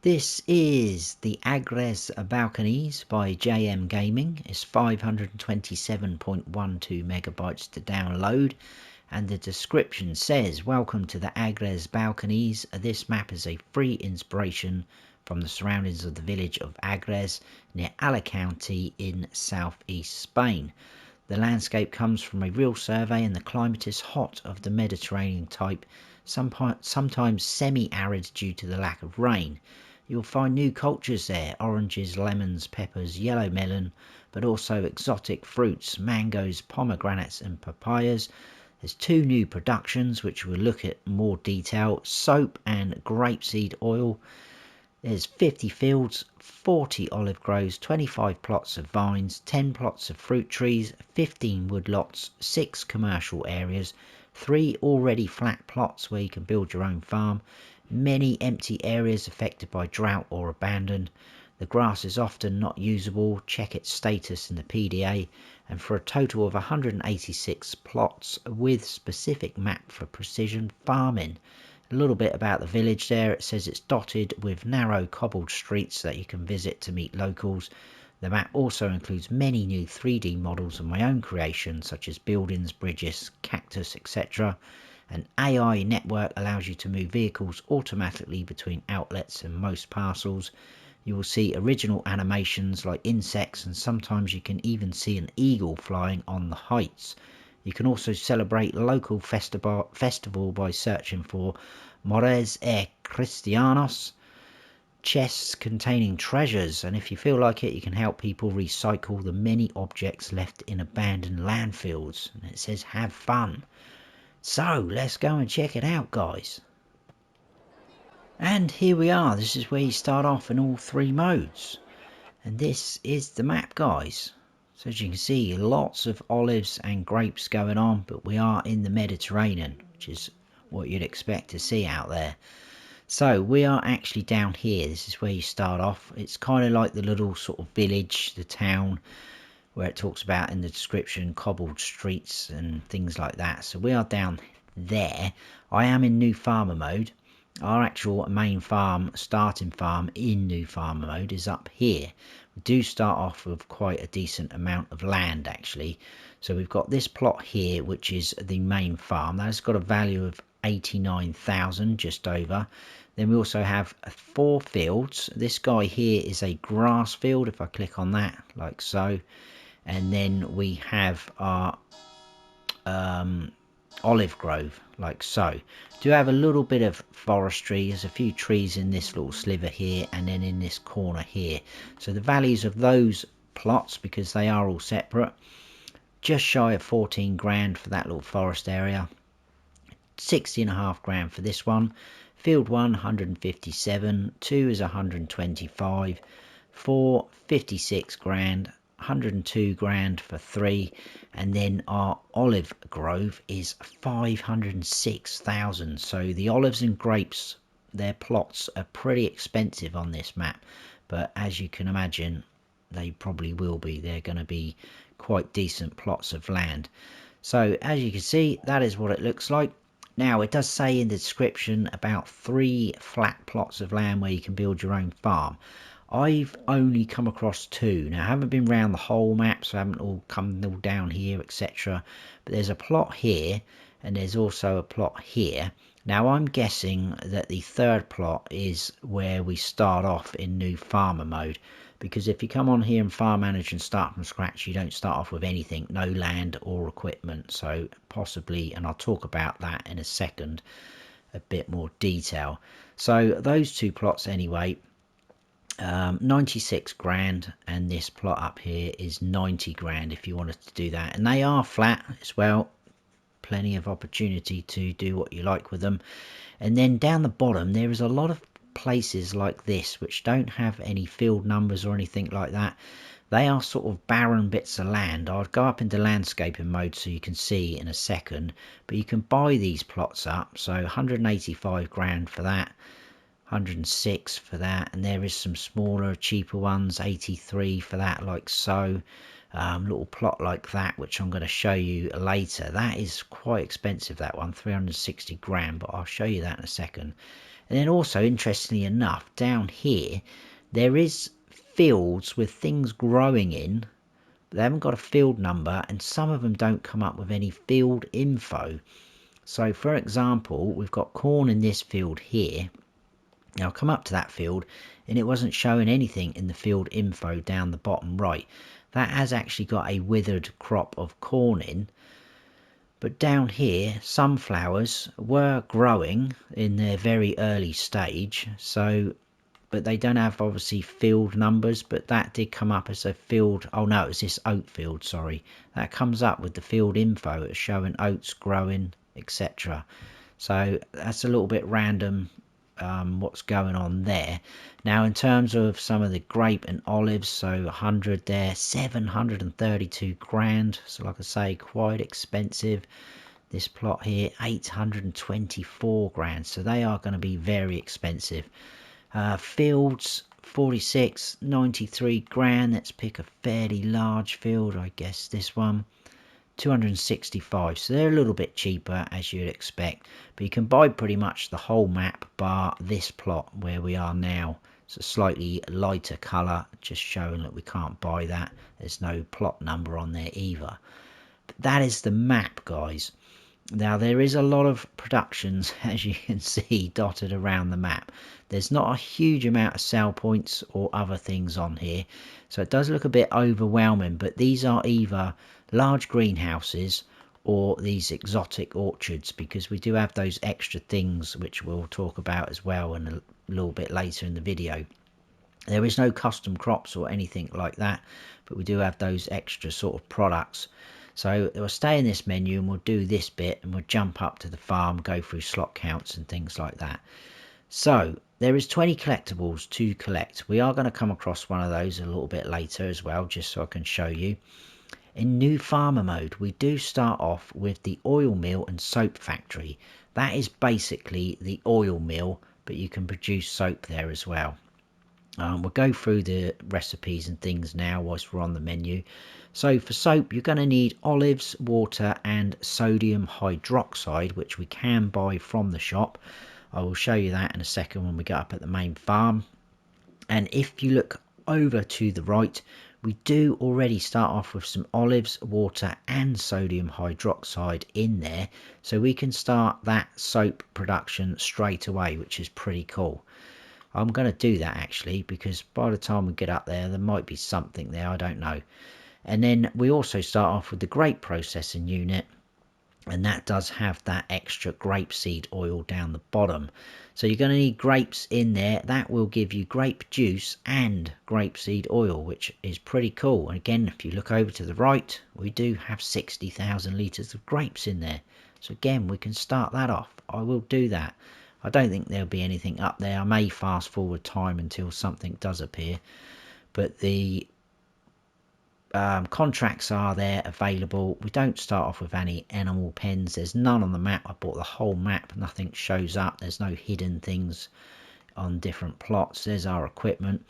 This is the Agres Balconies by JMGaming. It's 527.12 megabytes to download, and the description says, "Welcome to the Agres Balconies. This map is a free inspiration from the surroundings of the village of Agres near Alicante in southeast Spain. The landscape comes from a real survey and the climate is hot of the Mediterranean type, sometimes semi-arid due to the lack of rain. You'll find new cultures there, oranges, lemons, peppers, yellow melon, but also exotic fruits, mangoes, pomegranates and papayas. There's two new productions which we'll look at in more detail, soap and grapeseed oil. There's 50 fields, 40 olive groves, 25 plots of vines, 10 plots of fruit trees, 15 woodlots, 6 commercial areas, 3 already flat plots where you can build your own farm, many empty areas affected by drought or abandoned. The grass is often not usable, check its status in the PDA, and for a total of 186 plots with specific map for precision farming." A little bit about the village there. It says it's dotted with narrow cobbled streets that you can visit to meet locals. The map also includes many new 3D models of my own creation, such as buildings, bridges, cactus, etc. An AI network allows you to move vehicles automatically between outlets and most parcels. You will see original animations like insects, and sometimes you can even see an eagle flying on the heights. You can also celebrate local festival by searching for Mores e Cristianos, chests containing treasures, and if you feel like it, you can help people recycle the many objects left in abandoned landfills. And it says have fun. So let's go and check it out, guys. And here we are. This is where you start off in all 3 modes. And this is the map, guys. So as you can see, lots of olives and grapes going on, but we are in the Mediterranean, which is what you'd expect to see out there. So we are actually down here. This is where you start off. It's kind of like the little sort of village, the town, where it talks about in the description cobbled streets and things like that. So we are down there. I am in new farmer mode. Our actual main farm, starting farm in new farmer mode, is up here. We do start off with quite a decent amount of land actually. So we've got this plot here, which is the main farm. That's got a value of 89,000, just over. Then we also have 4 fields. This guy here is a grass field. If I click on that, like so. And then we have our olive grove, like so. Do have a little bit of forestry. There's a few trees in this little sliver here, and then in this corner here. So the values of those plots, because they are all separate, just shy of 14 grand for that little forest area, 60.5 grand for this one. Field 1, 157, 2 is 125, 4, 56 grand, 102 grand for 3, and then our olive grove is 506,000. So the olives and grapes, their plots are pretty expensive on this map, but as you can imagine, they probably will be. They're going to be quite decent plots of land. So as you can see, that is what it looks like. Now it does say in the description about 3 flat plots of land where you can build your own farm. I've only come across 2. Now I haven't been around the whole map, so I haven't all come all down here, etc. But there's a plot here, and there's also a plot here. Now I'm guessing that the 3rd plot is where we start off in new farmer mode, because if you come on here and farm manage and start from scratch, you don't start off with anything, no land or equipment. So possibly, and I'll talk about that in a second, a bit more detail. So those 2 plots anyway, 96 grand, and this plot up here is 90 grand if you wanted to do that, and they are flat as well. Plenty of opportunity to do what you like with them. And then down the bottom there is a lot of places like this which don't have any field numbers or anything like that. They are sort of barren bits of land. I'll go up into landscaping mode so you can see in a second, but you can buy these plots up. So 185 grand for that, 106 for that, and there is some smaller cheaper ones, 83 for that, like so. Little plot like that, which I'm going to show you later. That is quite expensive, that one, 360 grand, but I'll show you that in a second. And then also, interestingly enough, down here there is fields with things growing in, but they haven't got a field number, and some of them don't come up with any field info. So for example, we've got corn in this field here. Now I'll come up to that field and it wasn't showing anything in the field info down the bottom right. That has actually got a withered crop of corn in. But down here, sunflowers were growing in their very early stage. So, but they don't have obviously field numbers, but that did come up as a field. Oh no, it's this oat field, sorry. That comes up with the field info. It's showing oats growing, etc. So that's a little bit random what's going on there. Now in terms of some of the grape and olives, so 100 there, 732 grand. So like I say, quite expensive. This plot here, 824 grand. So they are going to be very expensive. Fields, 46, 93 grand. Let's pick a fairly large field, I guess this one. 265, so they're a little bit cheaper as you'd expect, but you can buy pretty much the whole map bar this plot where we are now. It's a slightly lighter color, just showing that we can't buy that. There's no plot number on there either, but that is the map, guys. Now there is a lot of productions, as you can see, dotted around the map. There's not a huge amount of sell points or other things on here, so it does look a bit overwhelming, but these are either large greenhouses or these exotic orchards, because we do have those extra things which we'll talk about as well in a little bit later in the video. There is no custom crops or anything like that, but we do have those extra sort of products. So we'll stay in this menu and we'll do this bit, and we'll jump up to the farm, go through slot counts and things like that. So there is 20 collectibles to collect. We are going to come across one of those a little bit later as well, just so I can show you. In new farmer mode, we do start off with the oil mill and soap factory. That is basically the oil mill, but you can produce soap there as well. We'll go through the recipes and things now whilst we're on the menu. So for soap, you're going to need olives, water and sodium hydroxide, which we can buy from the shop. I will show you that in a second when we get up at the main farm. And if you look over to the right, we do already start off with some olives, water and sodium hydroxide in there. So we can start that soap production straight away, which is pretty cool. I'm going to do that actually, because by the time we get up there might be something there, I don't know. And then we also start off with the grape processing unit, and that does have that extra grapeseed oil down the bottom. So you're going to need grapes in there. That will give you grape juice and grapeseed oil, which is pretty cool. And again, if you look over to the right, we do have 60,000 litres of grapes in there. So again, we can start that off. I will do that. I don't think there'll be anything up there. I may fast forward time until something does appear. But the contracts are there available. We don't start off with any animal pens. There's none on the map. I bought the whole map. Nothing shows up. There's no hidden things on different plots. There's our equipment.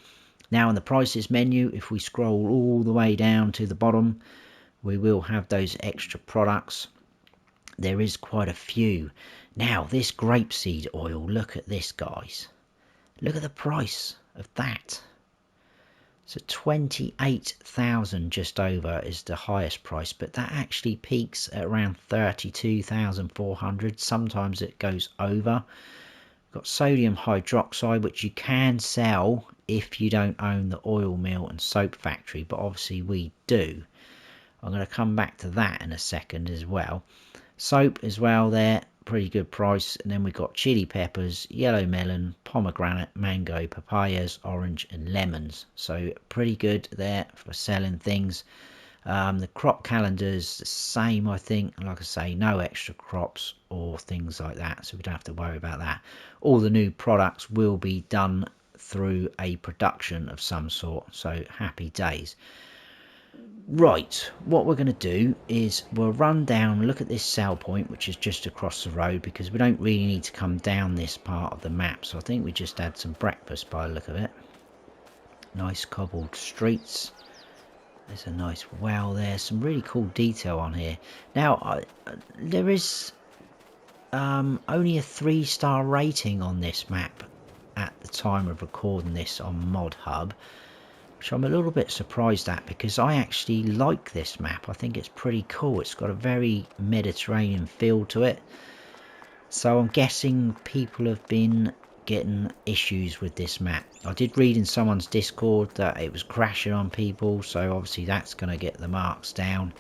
Now in the prices menu, if we scroll all the way down to the bottom, we will have those extra products. There is quite a few. Now this grapeseed oil, look at this, guys. Look at the price of that. So 28,000 just over is the highest price, but that actually peaks at around 32,400. Sometimes it goes over. We've got sodium hydroxide, which you can sell if you don't own the oil mill and soap factory, but obviously we do. I'm going to come back to that in a second as well. Soap as well there, pretty good price. And then we've got chili peppers, yellow melon, pomegranate, mango, papayas, orange and lemons. So pretty good there for selling things. The crop calendar's the same, I think. Like I say, no extra crops or things like that, so we don't have to worry about that. All the new products will be done through a production of some sort, so happy days. Right, what we're going to do is we'll run down, look at this sell point, which is just across the road, because we don't really need to come down this part of the map. So I think we just had some breakfast by the look of it. Nice cobbled streets. There's a nice well there. Some really cool detail on here. Now, there is only a 3-star rating on this map at the time of recording this on Mod Hub, which I'm a little bit surprised at because I actually like this map. I think it's pretty cool. It's got a very Mediterranean feel to it. So I'm guessing people have been getting issues with this map. I did read in someone's Discord that it was crashing on people, so obviously that's going to get the marks down,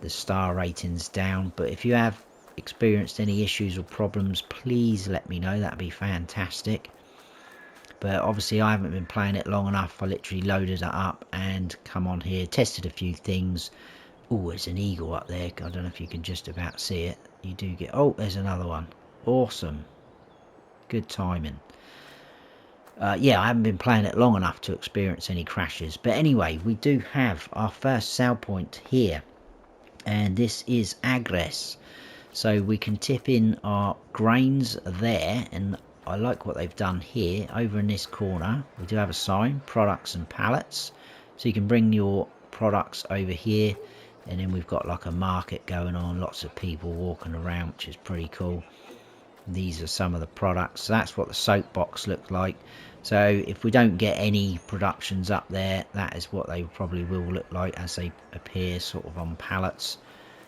the star ratings down. But if you have experienced any issues or problems, please let me know. That'd be fantastic. But obviously I haven't been playing it long enough. I literally loaded it up and come on here, tested a few things. Oh, there's an eagle up there. I don't know if you can just about see it. You do get... Oh, there's another one. Awesome. Good timing. Yeah, I haven't been playing it long enough to experience any crashes. But anyway, we do have our first sell point here. And this is Agres. So we can tip in our grains there. And I like what they've done here. Over in this corner, we do have a sign, products and pallets. So you can bring your products over here. And then we've got like a market going on. Lots of people walking around, which is pretty cool. These are some of the products. So that's what the soapbox looked like. So if we don't get any productions up there, that is what they probably will look like as they appear sort of on pallets.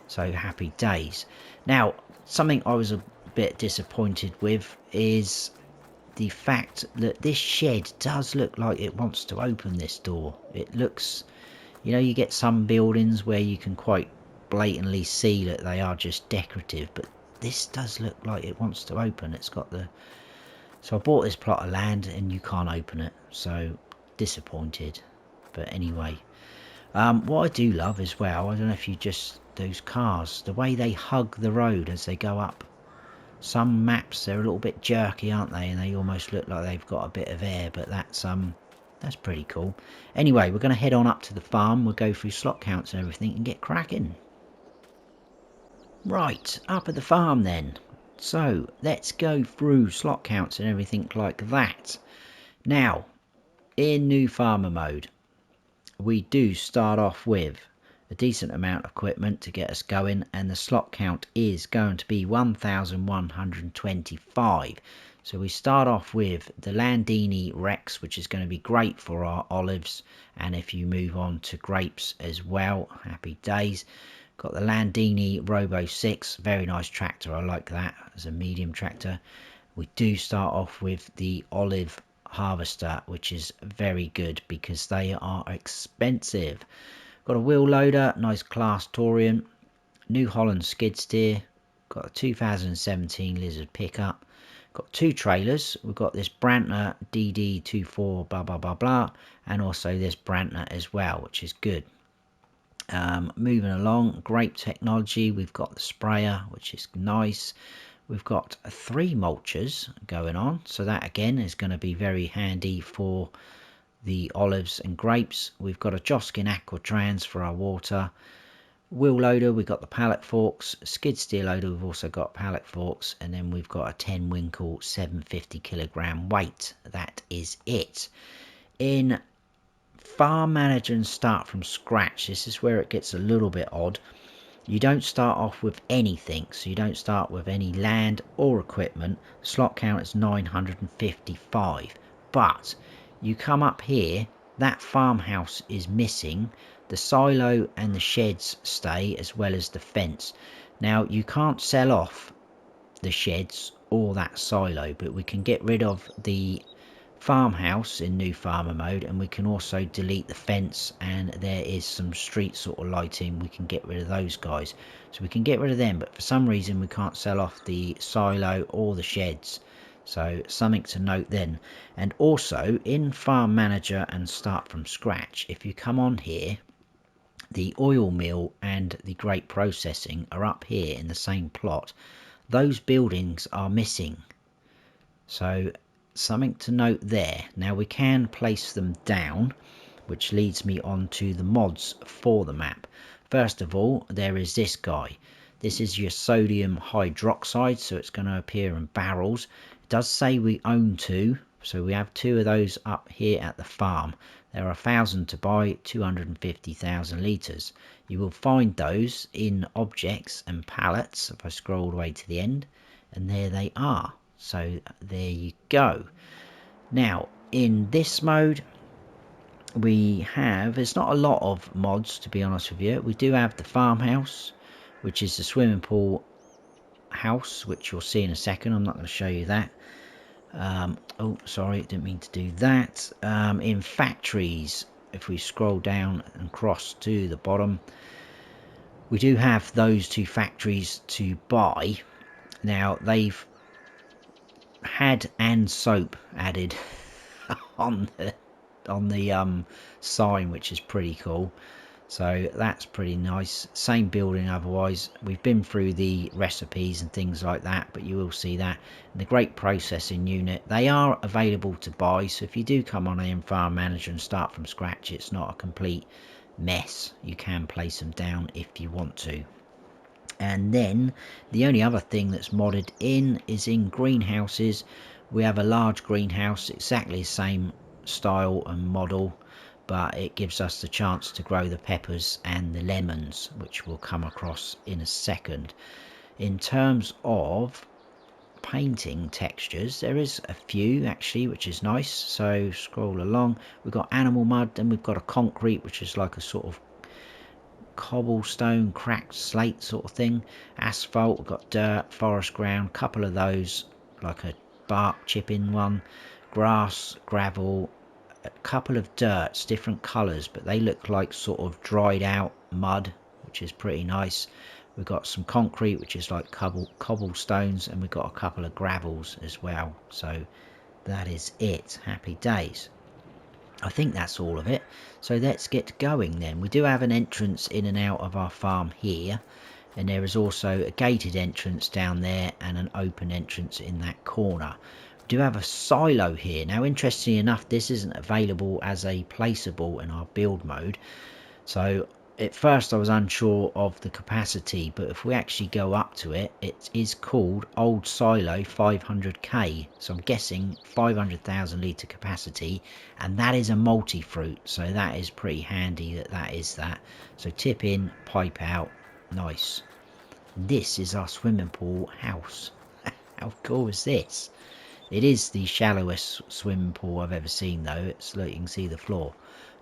So happy days. Now, something I was a bit disappointed with is the fact that this shed does look like it wants to open this door. It looks, you know, you get some buildings where you can quite blatantly see that they are just decorative, but this does look like it wants to open. It's got the... So I bought this plot of land and you can't open it. So disappointed. But anyway. What I do love as well, I don't know if you just... Those cars, the way they hug the road as they go up. Some maps, they're a little bit jerky, aren't they? And they almost look like they've got a bit of air. But that's pretty cool. Anyway, we're going to head on up to the farm. We'll go through slot counts and everything and get cracking. Right, up at the farm then. So, let's go through slot counts and everything like that. Now, in new farmer mode, we do start off with a decent amount of equipment to get us going, and the slot count is going to be 1,125. So we start off with the Landini Rex, which is going to be great for our olives, and if you move on to grapes as well, happy days. Got the Landini Robo 6, very nice tractor, I like that as a medium tractor. We do start off with the olive harvester, which is very good because they are expensive. Got a wheel loader, nice class Torian, New Holland skid steer, got a 2017 Lizard pickup, got 2 trailers. We've got this Brantner DD24 blah blah blah blah, and also this Brantner as well, which is good. Moving along, grape technology, we've got the sprayer, which is nice. We've got 3 mulchers going on, so that again is going to be very handy for the olives and grapes. We've got a Joskin Aquatrans for our water. Wheel loader, we've got the pallet forks. Skid steer loader, we've also got pallet forks. And then we've got a 10 Winkle 750 kilogram weight. That is it. In Farm Manager and Start from Scratch, this is where it gets a little bit odd. You don't start off with anything, so you don't start with any land or equipment. Slot count is 955. But you come up here, that farmhouse is missing. The silo and the sheds stay, as well as the fence. Now, you can't sell off the sheds or that silo, but we can get rid of the farmhouse in new farmer mode, and we can also delete the fence, and there is some street sort of lighting. We can get rid of those guys, so we can get rid of them, but for some reason we can't sell off the silo or the sheds. So something to note then. And also in Farm Manager and Start from Scratch, if you come on here, the oil mill and the grape processing are up here in the same plot. Those buildings are missing, so something to note there. Now we can place them down, which leads me on to the mods for the map. First of all, there is this guy. This is your sodium hydroxide, so it's going to appear in barrels. It does say we own 2, so we have 2 of those up here at the farm. There are 1,000 to buy, 250,000 litres. You will find those in objects and pallets. If I scroll all the way to the end, and there they are. So there you go. Now in this mode we have, there's not a lot of mods to be honest with you. We do have the farmhouse, which is the swimming pool house, which you'll see in a second. I'm not going to show you that. Oh sorry, didn't mean to do that. In factories, if we scroll down and cross to the bottom, we do have those two factories to buy. Now they've had and soap added on the sign, which is pretty cool. So that's pretty nice. Same building otherwise. We've been through the recipes and things like that, but you will see that. And the grape processing unit, they are available to buy, so if you do come on in Farm Manager and start from scratch, it's not a complete mess. You can place them down if you want to. And then the only other thing that's modded in is in greenhouses. We have a large greenhouse, exactly the same style and model, but it gives us the chance to grow the peppers and the lemons, which we'll come across in a second. In terms of painting textures, there is a few actually, which is nice. So scroll along, we've got animal mud, then we've got a concrete, which is like a sort of cobblestone cracked slate sort of thing. Asphalt, we've got dirt, forest ground, couple of those, like a bark chipping one, grass, gravel, a couple of dirts, different colors, but they look like sort of dried out mud, which is pretty nice. We've got some concrete, which is like cobblestones, and we've got a couple of gravels as well. So that is it. Happy days. I think that's all of it. So let's get going then. We do have an entrance in and out of our farm here, and there is also a gated entrance down there and an open entrance in that corner. We do have a silo here. Now interestingly enough, this isn't available as a placeable in our build mode. So at first I was unsure of the capacity, but if we actually go up to it, it is called Old Silo 500k. So I'm guessing 500,000 litre capacity, and that is a multi-fruit. So that is pretty handy that is that. So tip in, pipe out, nice. This is our swimming pool house. How cool is this? It is the shallowest swimming pool I've ever seen though. It's like you can see the floor,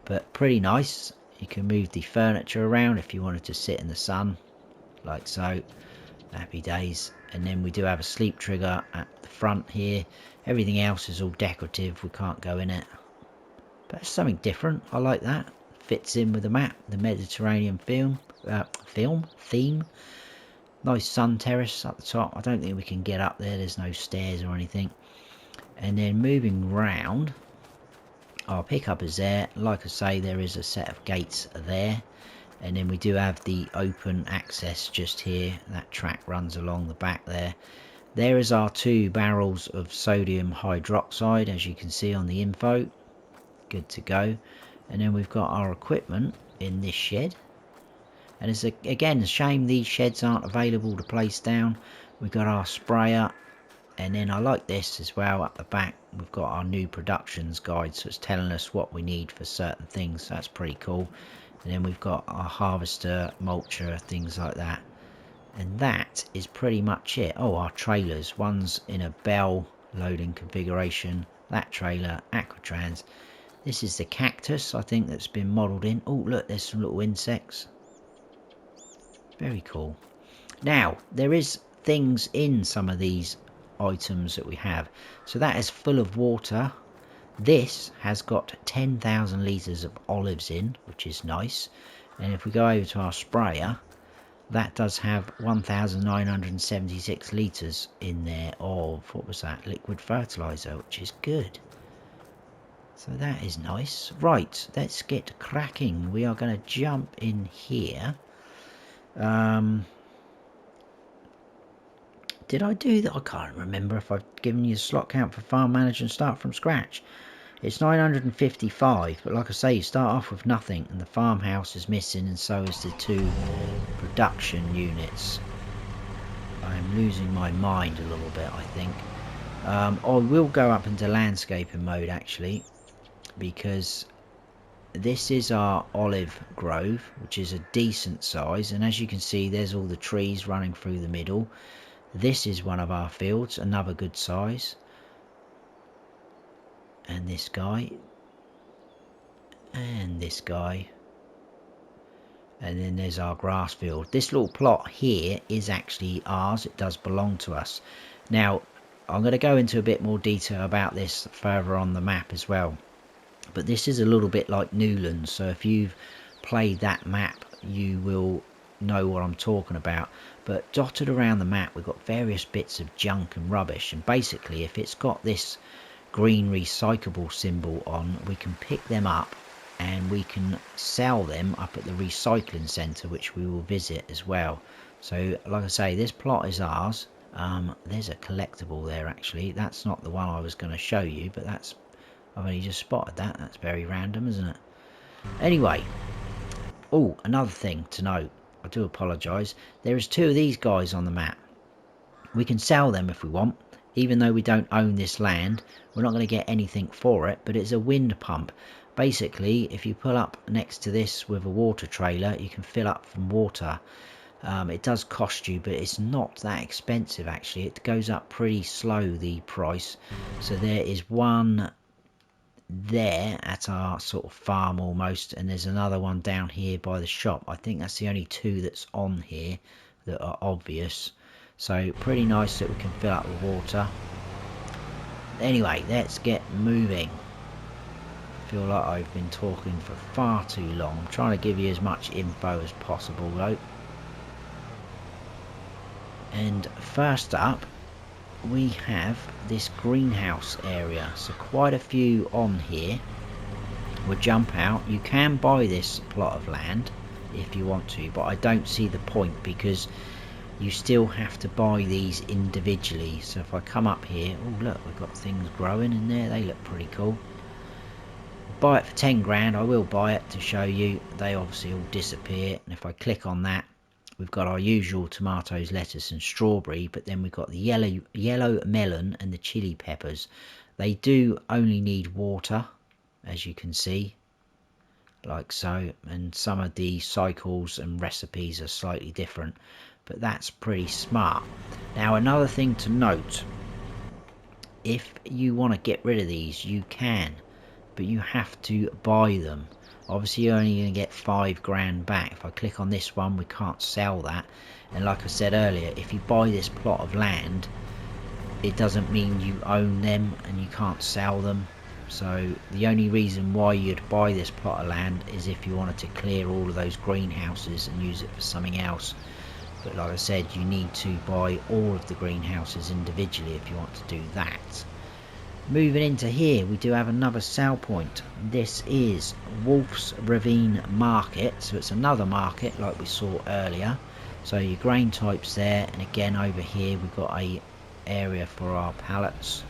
but pretty nice. You can move the furniture around if you wanted to sit in the sun, like so. Happy days. And then we do have a sleep trigger at the front here. Everything else is all decorative. We can't go in it. But it's something different. I like that. Fits in with the map. The Mediterranean theme. Nice sun terrace at the top. I don't think we can get up there. There's no stairs or anything. And then moving round, our pickup is there. Like I say, there is a set of gates there, and then we do have the open access just here. That track runs along the back there. There is our 2 barrels of sodium hydroxide, as you can see on the info. Good to go. And then we've got our equipment in this shed, and it's again a shame these sheds aren't available to place down. We've got our sprayer. And then I like this as well at the back. We've got our new productions guide, so it's telling us what we need for certain things. So that's pretty cool. And then we've got our harvester, mulcher, things like that. And that is pretty much it. Oh, our trailers. One's in a bell loading configuration. That trailer, Aquatrans. This is the cactus, I think, that's been modelled in. Oh, look, there's some little insects. Very cool. Now, there is things in some of these items that we have. So that is full of water. This has got 10,000 litres of olives in, which is nice. And if we go over to our sprayer, that does have 1,976 litres in there of, what was that, liquid fertiliser, which is good. So that is nice. Right, let's get cracking. We are going to jump in here. Did I do that? I can't remember if I've given you a slot count for Farm Manager and start from scratch. It's 955, but like I say, you start off with nothing, and the farmhouse is missing, and so is the 2 production units. I am losing my mind a little bit, I think. I will go up into landscaping mode, actually, because this is our olive grove, which is a decent size, and as you can see, there's all the trees running through the middle. This is one of our fields, another good size. And this guy. And this guy. And then there's our grass field. This little plot here is actually ours. It does belong to us. Now, I'm going to go into a bit more detail about this further on the map as well. But this is a little bit like Newlands. So if you've played that map, you will know what I'm talking about. But dotted around the map, we've got various bits of junk and rubbish. And basically, if it's got this green recyclable symbol on, we can pick them up. And we can sell them up at the recycling centre, which we will visit as well. So like I say, this plot is ours. There's a collectible there actually. That's not the one I was going to show you, but that's, I've only just spotted that. That's very random, isn't it? Anyway, oh, another thing to note, I do apologise, there is 2 of these guys on the map. We can sell them if we want, even though we don't own this land. We're not going to get anything for it, but it's a wind pump. Basically, if you pull up next to this with a water trailer, you can fill up from water. It does cost you, but it's not that expensive actually. It goes up pretty slow, the price. So there is one there at our sort of farm almost, and there's another one down here by the shop. I think that's the only 2 that's on here that are obvious. So pretty nice that we can fill up with water. Anyway, let's get moving. I feel like I've been talking for far too long. I'm trying to give you as much info as possible though. And first up, we have this greenhouse area. So quite a few on here. We'll jump out. You can buy this plot of land if you want to, but I don't see the point because you still have to buy these individually. So if I come up here, oh look, we've got things growing in there. They look pretty cool. Buy it for 10 grand. I will buy it to show you. They obviously all disappear, and if I click on that, we've got our usual tomatoes, lettuce and strawberry, but then we've got the yellow melon and the chili peppers. They do only need water, as you can see, like so, and some of the cycles and recipes are slightly different, but that's pretty smart. Now another thing to note, if you want to get rid of these, you can, but you have to buy them. Obviously you're only going to get 5 grand back. If I click on this one, we can't sell that. And like I said earlier, if you buy this plot of land, it doesn't mean you own them and you can't sell them. So the only reason why you'd buy this plot of land is if you wanted to clear all of those greenhouses and use it for something else. But like I said, you need to buy all of the greenhouses individually if you want to do that. Moving into here, we do have another sell point. This is Wolf's Ravine Market, so it's another market like we saw earlier. So your grain types there, and again over here we've got a area for our pallets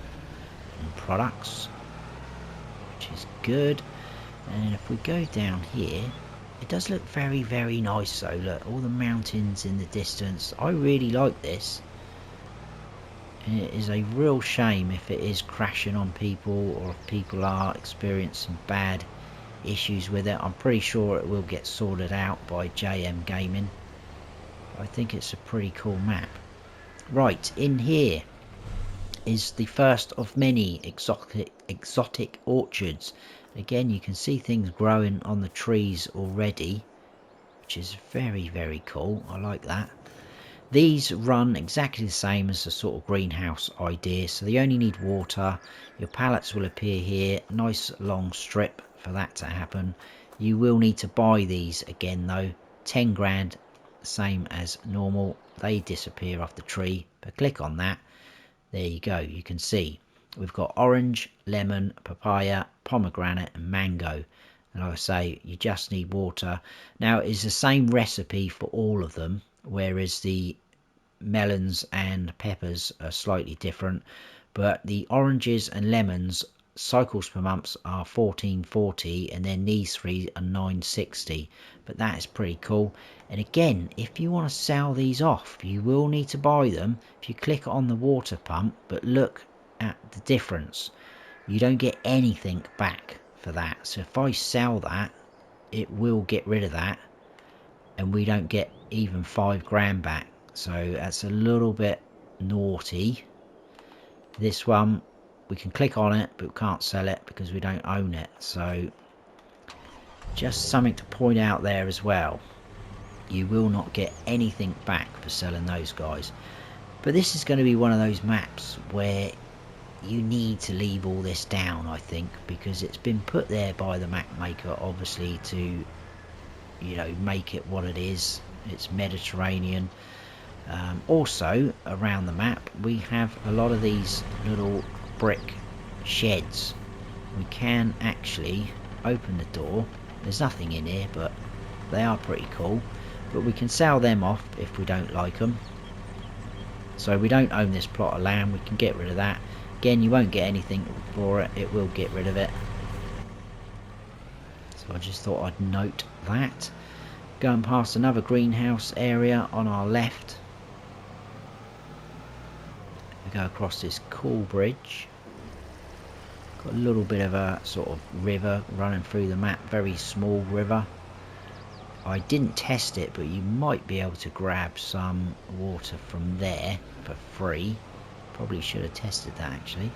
and products, which is good. And if we go down here, it does look very, very nice though. Look, all the mountains in the distance. I really like this. And it is a real shame if it is crashing on people, or if people are experiencing bad issues with it. I'm pretty sure it will get sorted out by JMGaming. I think it's a pretty cool map. Right, in here is the first of many exotic orchards. Again, you can see things growing on the trees already, which is very, very cool. I like that. These run exactly the same as the sort of greenhouse idea, so they only need water. Your pallets will appear here, nice long strip for that to happen. You will need to buy these again though, 10 grand, same as normal. They disappear off the tree, but click on that, there you go. You can see we've got orange, lemon, papaya, pomegranate and mango. And like I say, you just need water. Now it's the same recipe for all of them, whereas the melons and peppers are slightly different, but the oranges and lemons cycles per month are 1440, and then these 3 are 960. But that is pretty cool. And again, if you want to sell these off, you will need to buy them. If you click on the water pump, but look at the difference, you don't get anything back for that. So if I sell that, it will get rid of that, and we don't get even 5 grand back. So that's a little bit naughty. This one, we can click on it, but we can't sell it because we don't own it. So just something to point out there as well. You will not get anything back for selling those guys. But this is going to be one of those maps where you need to leave all this down, I think, because it's been put there by the map maker, obviously, to, you know, make it what it is. It's Mediterranean. Also, around the map, we have a lot of these little brick sheds. We can actually open the door. There's nothing in here, but they are pretty cool. But we can sell them off if we don't like them. So we don't own this plot of land, we can get rid of that. Again, you won't get anything for it, it will get rid of it. So I just thought I'd note that. Going past another greenhouse area on our left. We go across this cool bridge. Got a little bit of a sort of river running through the map, very small river. I didn't test it, but you might be able to grab some water from there for free. Probably should have tested that actually.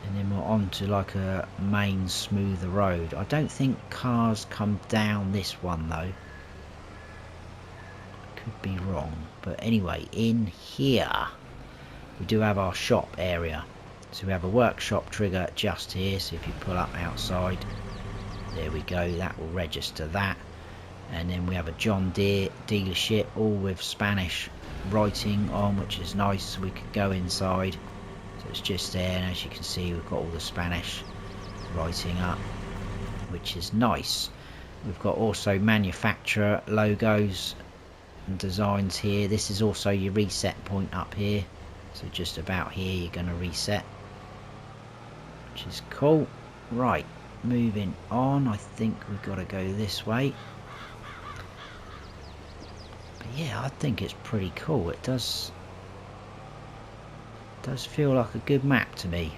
And then we're on to like a main smoother road. I don't think cars come down this one though. Could be wrong. But anyway, in here we do have our shop area. So we have a workshop trigger just here. So if you pull up outside, there we go, that will register that. And then we have a John Deere dealership, all with Spanish writing on, which is nice. So we could go inside, so it's just there, and as you can see we've got all the Spanish writing up, which is nice. We've got also manufacturer logos and designs here. This is also your reset point up here, so just about here you're going to reset, which is cool. Right, moving on, I think we've got to go this way. But yeah, I think it's pretty cool. It does feel like a good map to me.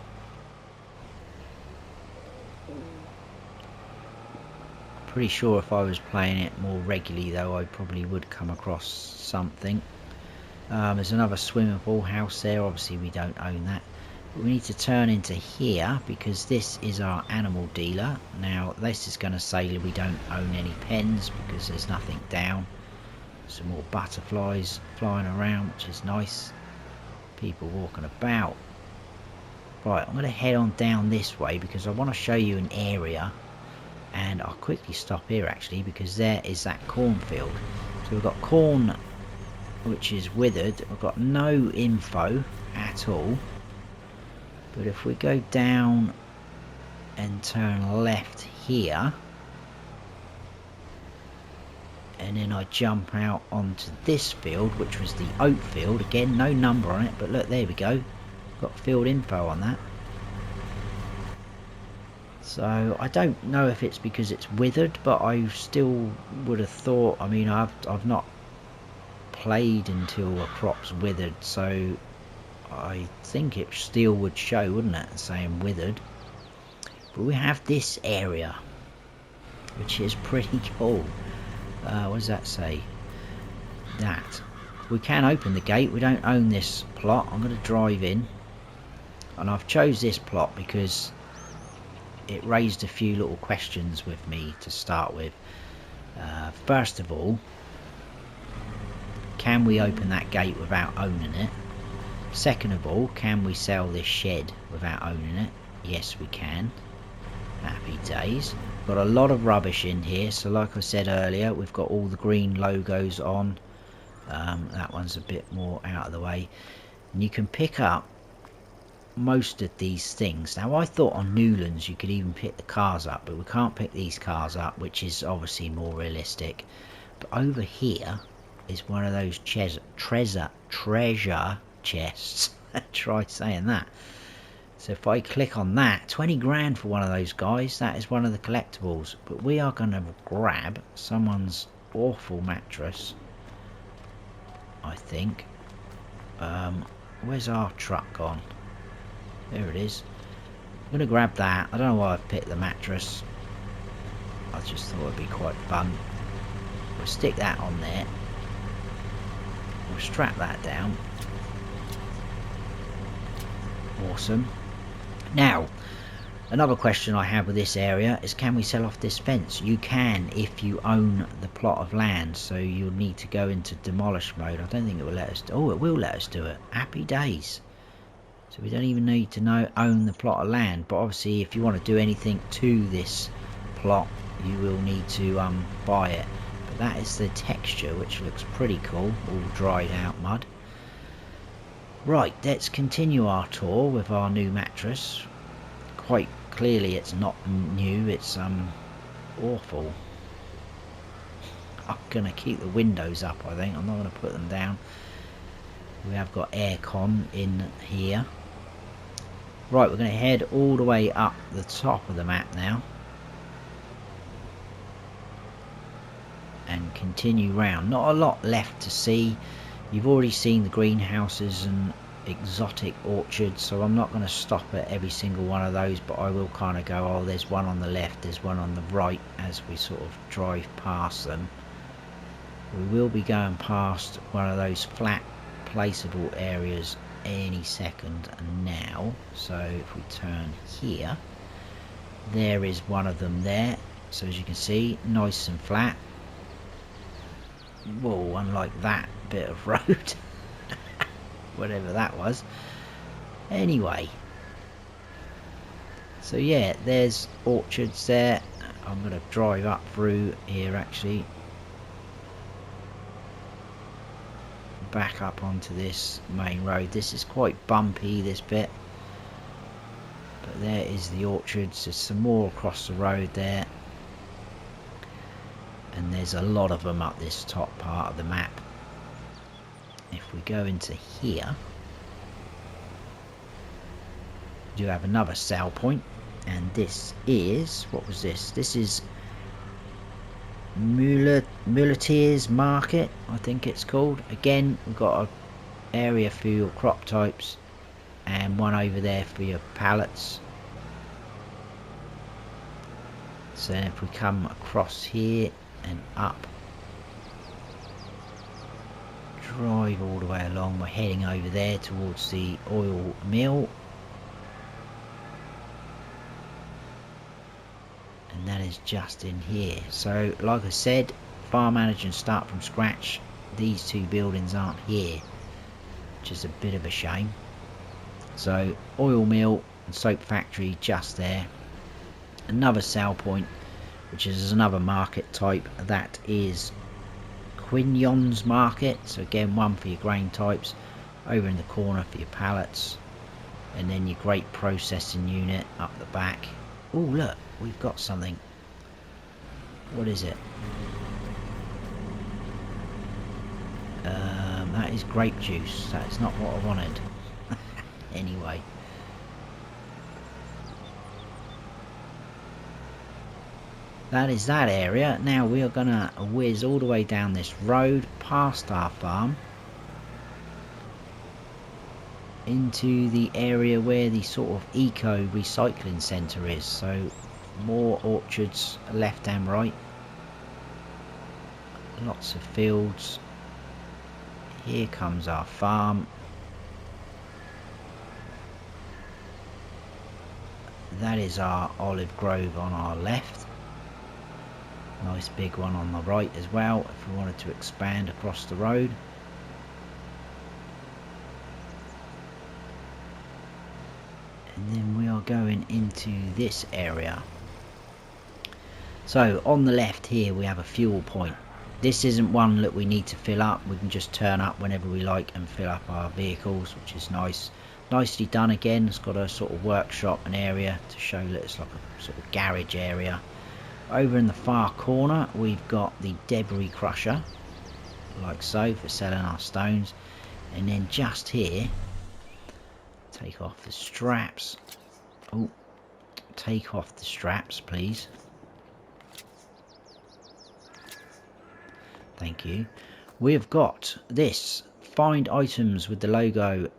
Pretty sure if I was playing it more regularly though, I probably would come across something. There's another swimming pool house there. Obviously we don't own that. We need to turn into here because this is our animal dealer. Now this is going to say we don't own any pens because there's nothing down. Some more butterflies flying around, which is nice. People walking about. Right, I'm going to head on down this way because I want to show you an area. And I'll quickly stop here actually because there is that cornfield. So we've got corn which is withered. We've got no info at all. But if we go down and turn left here, and then I jump out onto this field, which was the oat field. Again, no number on it, but look, there we go. Got field info on that. So I don't know if it's because it's withered, but I still would have thought, I mean, I've not played until a crop's withered, so I think it still would show, wouldn't it, saying withered. But we have this area, which is pretty cool. What does that say? That we can open the gate. We don't own this plot. I'm going to drive in, and I've chose this plot because it raised a few little questions with me to start with. First of all, can we open that gate without owning it? Second of all, can we sell this shed without owning it? Yes, we can. Happy days. Got a lot of rubbish in here, so like I said earlier, we've got all the green logos on. That one's a bit more out of the way, and you can pick up most of these things. Now I thought on Newlands you could even pick the cars up, but we can't pick these cars up, which is obviously more realistic. But over here is one of those treasure chests. Try saying that. So if I click on that, 20 grand for one of those guys. That is one of the collectibles. But we are going to grab someone's awful mattress, I think. Where's our truck gone? There it is. I'm going to grab that. I don't know why I've picked the mattress. I just thought it'd be quite fun. We'll stick that on there. We'll strap that down. Awesome. Now, another question I have with this area is, can we sell off this fence? You can if you own the plot of land, so you'll need to go into demolish mode. I don't think it will let us. Oh, it will let us do it. Happy days. So we don't even need to own the plot of land, but obviously if you want to do anything to this plot, you will need to buy it. But that is the texture, which looks pretty cool, all dried out mud. Right, let's continue our tour with our new mattress. Quite clearly it's not new, it's awful. I'm gonna keep the windows up, I think. I'm not gonna put them down. We have got aircon in here. Right, we're gonna head all the way up the top of the map now and continue round. Not a lot left to see. You've already seen the greenhouses and exotic orchards, so I'm not going to stop at every single one of those, but I will kind of go, oh, there's one on the left, there's one on the right, as we sort of drive past them. We will be going past one of those flat placeable areas any second now, so if we turn here, there is one of them there. So as you can see, nice and flat. Whoa, unlike that bit of road. Whatever that was. Anyway, so yeah, there's orchards there. I'm going to drive up through here actually, back up onto this main road. This is quite bumpy, this bit, but there is the orchards. There's some more across the road there, and there's a lot of them up this top part of the map. If we go into here, we do have another sell point, and this is, what was this? This is Muleteers Market, I think it's called. Again, we've got an area for your crop types and one over there for your pallets. So if we come across here and up, drive all the way along, we're heading over there towards the oil mill, and that is just in here. So like I said, farm manager and start from scratch. These two buildings aren't here, which is a bit of a shame. So oil mill and soap factory just there. Another sell point, which is another market type, that is Quignon's Market. So again, one for your grain types, over in the corner for your pallets, and then your grape processing unit up the back. Oh look, we've got something. What is it? That is grape juice. That's not what I wanted. Anyway, that is that area. Now we are gonna whiz all the way down this road past our farm into the area where the sort of eco recycling centre is. So more orchards left and right, lots of fields. Here comes our farm. That is our olive grove on our left. Nice big one on the right as well, if we wanted to expand across the road. And then we are going into this area. So on the left here we have a fuel point. This isn't one that we need to fill up. We can just turn up whenever we like and fill up our vehicles, which is nice. Nicely done again. It's got a sort of workshop and area to show that it's like a sort of garage area. Over in the far corner we've got the debris crusher, like so, for selling our stones. And then just here, take off the straps. Oh, take off the straps please. Thank you. We've got this, find items with the logo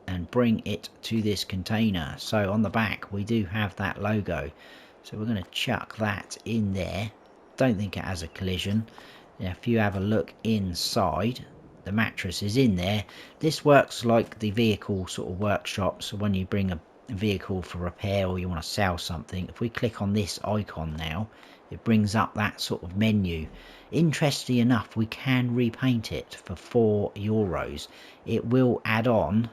and bring it to this container. So on the back we do have that logo, so we're going to chuck that in there. Don't think it has a collision. Now if you have a look inside, the mattress is in there. This works like the vehicle sort of workshop, so when you bring a vehicle for repair or you want to sell something, if we click on this icon now, it brings up that sort of menu. Interestingly enough, we can repaint it for €4. It will add on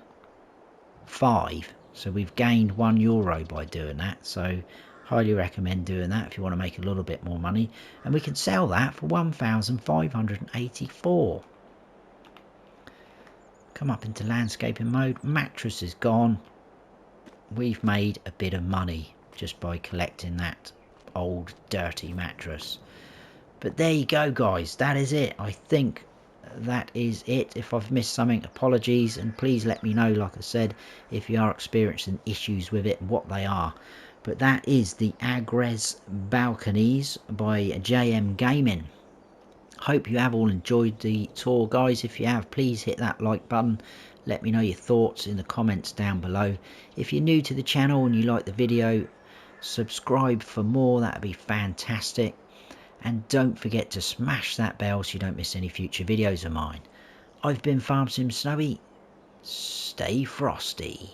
5, so we've gained €1 by doing that. So highly recommend doing that if you want to make a little bit more money, and we can sell that for 1,584. Come up into landscaping mode. Mattress is gone. We've made a bit of money just by collecting that old dirty mattress. But there you go, guys, that is it. I think that is it. If I've missed something, apologies, and please let me know, like I said, if you are experiencing issues with it, what they are. But that is the Agres Balconies by JMGaming. Hope you have all enjoyed the tour, guys. If you have, please hit that like button. Let me know your thoughts in the comments down below. If you're new to the channel and you like the video, subscribe for more. That would be fantastic. And don't forget to smash that bell so you don't miss any future videos of mine. I've been Farm Sim Snowy. Stay frosty.